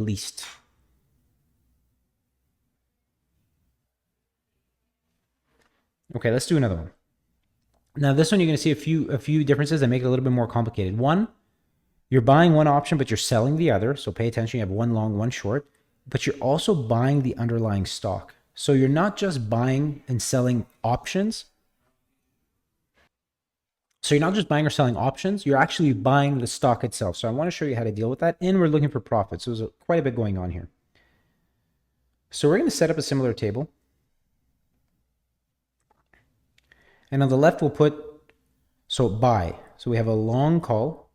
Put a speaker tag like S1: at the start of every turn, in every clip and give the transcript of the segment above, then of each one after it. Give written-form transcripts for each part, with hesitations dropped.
S1: least. Okay, let's do another one. Now this one, you're going to see a few differences that make it a little bit more complicated. One, you're buying one option, but you're selling the other. So pay attention. You have one long, one short, but you're also buying the underlying stock. So you're not just buying and selling options. So you're not just buying or selling options, you're actually buying the stock itself. So I want to show you how to deal with that. And we're looking for profit. So there's quite a bit going on here. So we're going to set up a similar table. And on the left, we'll put, so buy. So we have a long call.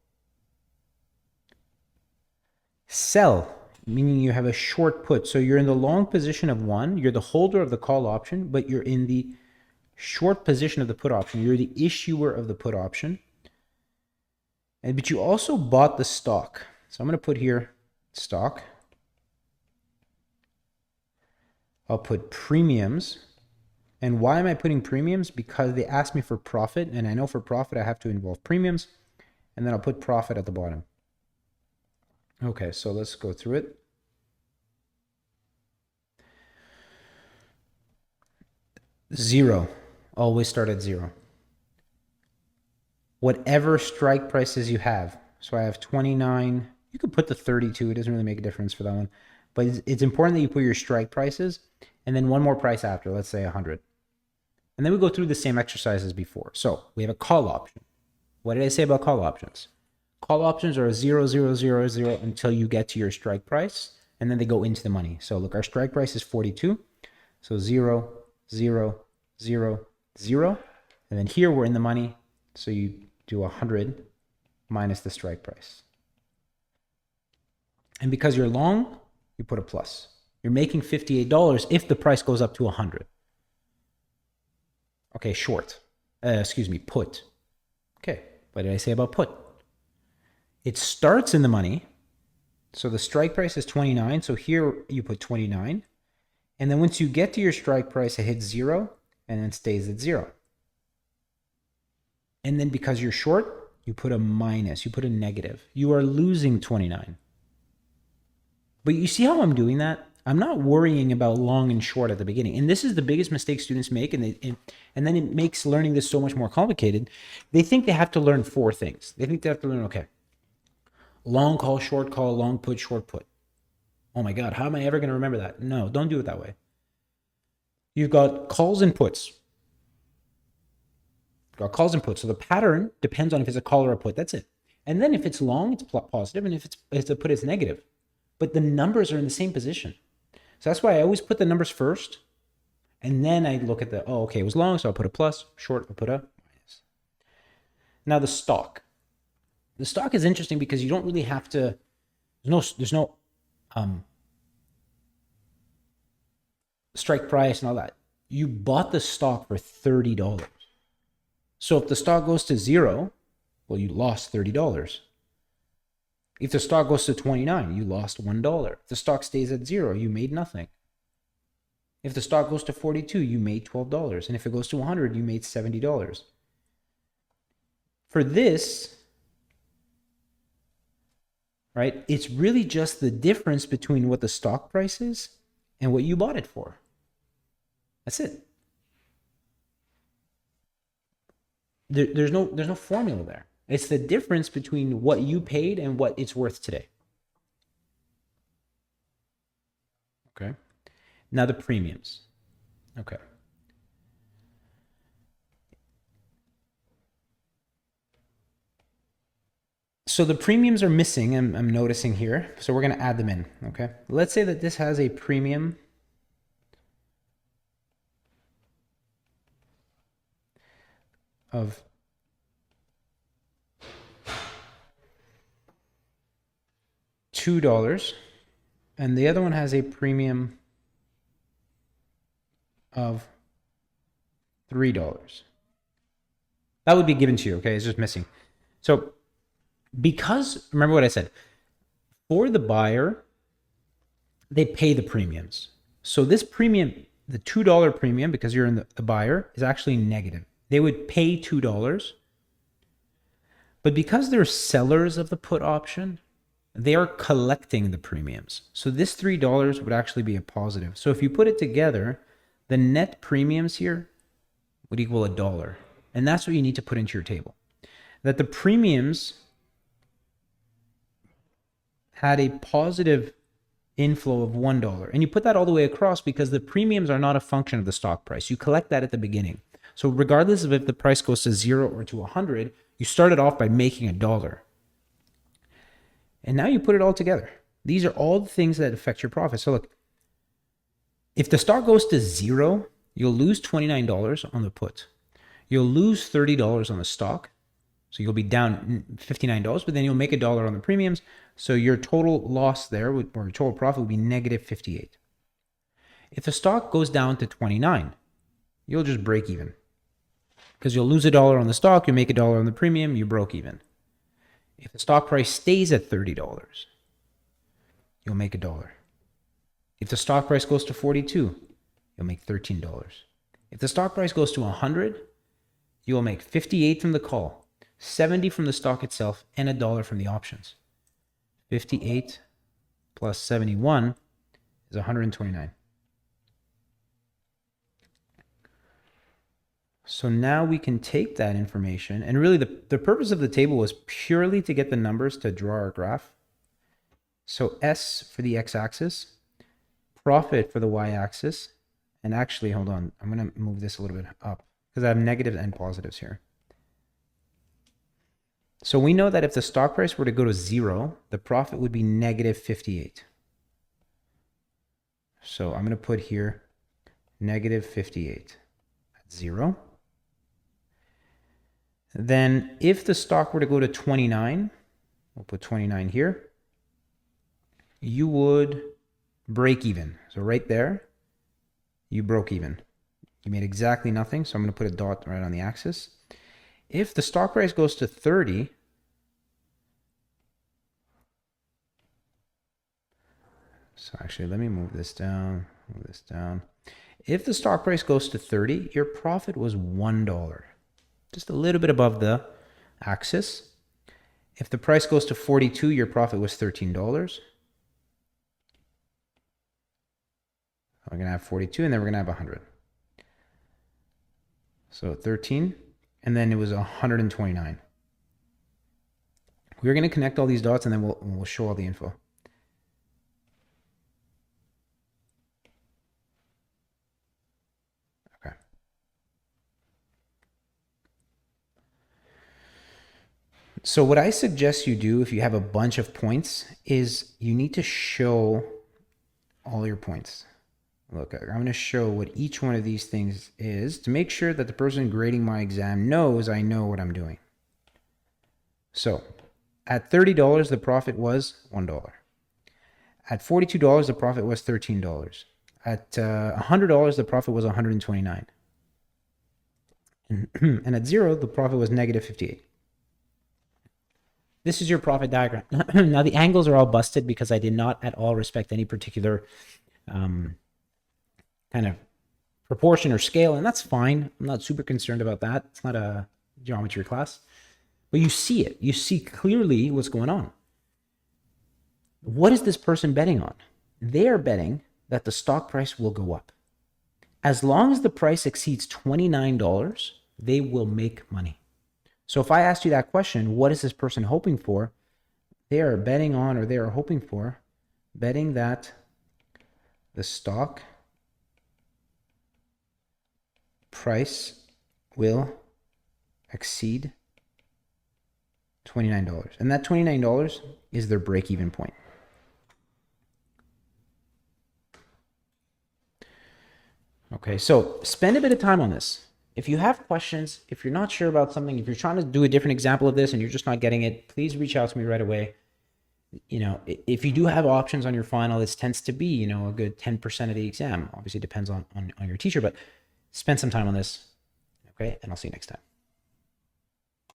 S1: Sell, meaning you have a short put. So you're in the long position of one. You're the holder of the call option, but you're in the short position of the put option. You're the issuer of the put option. But you also bought the stock. So I'm going to put here stock. I'll put premiums. And why am I putting premiums? Because they asked me for profit, and I know for profit I have to involve premiums, and then I'll put profit at the bottom. Okay, so let's go through it. Zero. Always start at zero. Whatever strike prices you have. So I have 29. You could put the 32. It doesn't really make a difference for that one. But it's important that you put your strike prices and then one more price after, let's say 100. And then we go through the same exercise as before. So we have a call option. What did I say about call options? Call options are 0, 0, 0, 0 until you get to your strike price, and then they go into the money. So look, our strike price is 42. So 0, 0, 0, 0. And then here we're in the money. So you do 100 minus the strike price. And because you're long, you put a plus. You're making $58 if the price goes up to 100. Okay, short. Put. Okay, what did I say about put? It starts in the money. So the strike price is 29. So here you put 29. And then once you get to your strike price, it hits 0 and then stays at 0. And then because you're short, you put a minus, you put a negative. You are losing 29. But you see how I'm doing that? I'm not worrying about long and short at the beginning. And this is the biggest mistake students make. And then it makes learning this so much more complicated. They think they have to learn 4 things. They think they have to learn, okay, long call, short call, long put, short put. Oh my God, how am I ever going to remember that? No, don't do it that way. You've got calls and puts. You've got calls and puts. So the pattern depends on if it's a call or a put. That's it. And then if it's long, it's positive. And if it's a put, it's negative. But the numbers are in the same position. So that's why I always put the numbers first. And then I look at it was long, so I'll put a plus. Short, I'll put a minus. Now the stock. The stock is interesting because you don't really have to, there's no strike price and all that. You bought the stock for $30. So if the stock goes to 0, well, you lost $30. If the stock goes to 29, you lost $1. If the stock stays at 0, you made nothing. If the stock goes to 42, you made $12. And if it goes to 100, you made $70. For this, right, it's really just the difference between what the stock price is and what you bought it for. That's it. There's no formula there. It's the difference between what you paid and what it's worth today. Okay. Now the premiums. Okay. So the premiums are missing, I'm noticing here. So we're going to add them in. Okay. Let's say that this has a premium of $2, and the other one has a premium of $3. That would be given to you, okay? It's just missing. So because, remember what I said, for the buyer, they pay the premiums. So this premium, the $2 premium, because you're in the buyer, is actually negative. They would pay $2, but because they're sellers of the put option, they are collecting the premiums. So this $3 would actually be a positive. So if you put it together, the net premiums here would equal $1. And that's what you need to put into your table. That the premiums had a positive inflow of $1. And you put that all the way across because the premiums are not a function of the stock price. You collect that at the beginning. So regardless of if the price goes to 0 or to 100, you started off by making $1. And now you put it all together. These are all the things that affect your profit. So look, if the stock goes to 0, you'll lose $29 on the put. You'll lose $30 on the stock. So you'll be down $59, but then you'll make $1 on the premiums. So your total loss there, or your total profit, would be negative 58. If the stock goes down to 29, you'll just break even. Because you'll lose $1 on the stock, you make $1 on the premium, you broke even. If the stock price stays at $30, you'll make $1. If the stock price goes to 42, you'll make $13. If the stock price goes to 100, you'll make 58 from the call, 70 from the stock itself, and $1 from the options. 58 plus 71 is 129. So now we can take that information, and really the purpose of the table was purely to get the numbers to draw our graph. So S for the x-axis, profit for the y-axis, and actually, hold on, I'm going to move this a little bit up because I have negatives and positives here. So we know that if the stock price were to go to 0, the profit would be negative 58. So I'm going to put here negative 58 at 0. Then if the stock were to go to 29, we'll put 29 here, you would break even. So right there, you broke even. You made exactly nothing, so I'm going to put a dot right on the axis. If the stock price goes to 30, so actually let me move this down, If the stock price goes to 30, your profit was $1. Just a little bit above the axis. If the price goes to 42, your profit was $13. We're going to have 42, and then we're going to have 100. So 13, and then it was 129. We're going to connect all these dots, and then we'll show all the info. Okay. So what I suggest you do if you have a bunch of points is you need to show all your points. Look, I'm going to show what each one of these things is to make sure that the person grading my exam knows I know what I'm doing. So at $30, the profit was $1. At $42, the profit was $13. At $100, the profit was $129. And at 0, the profit was negative 58. This is your profit diagram. Now the angles are all busted because I did not at all respect any particular kind of proportion or scale, and that's fine. I'm not super concerned about that. It's not a geometry class. But you see it. You see clearly what's going on. What is this person betting on? They are betting that the stock price will go up. As long as the price exceeds $29, they will make money. So if I asked you that question, what is this person hoping for? They are betting on, or they are hoping for, betting that the stock price will exceed $29. And that $29 is their break-even point. Okay, so spend a bit of time on this. If you have questions, if you're not sure about something, if you're trying to do a different example of this and you're just not getting it, please reach out to me right away. You know, if you do have options on your final, this tends to be, you know, a good 10% of the exam. Obviously, it depends on your teacher, but spend some time on this. Okay, and I'll see you next time.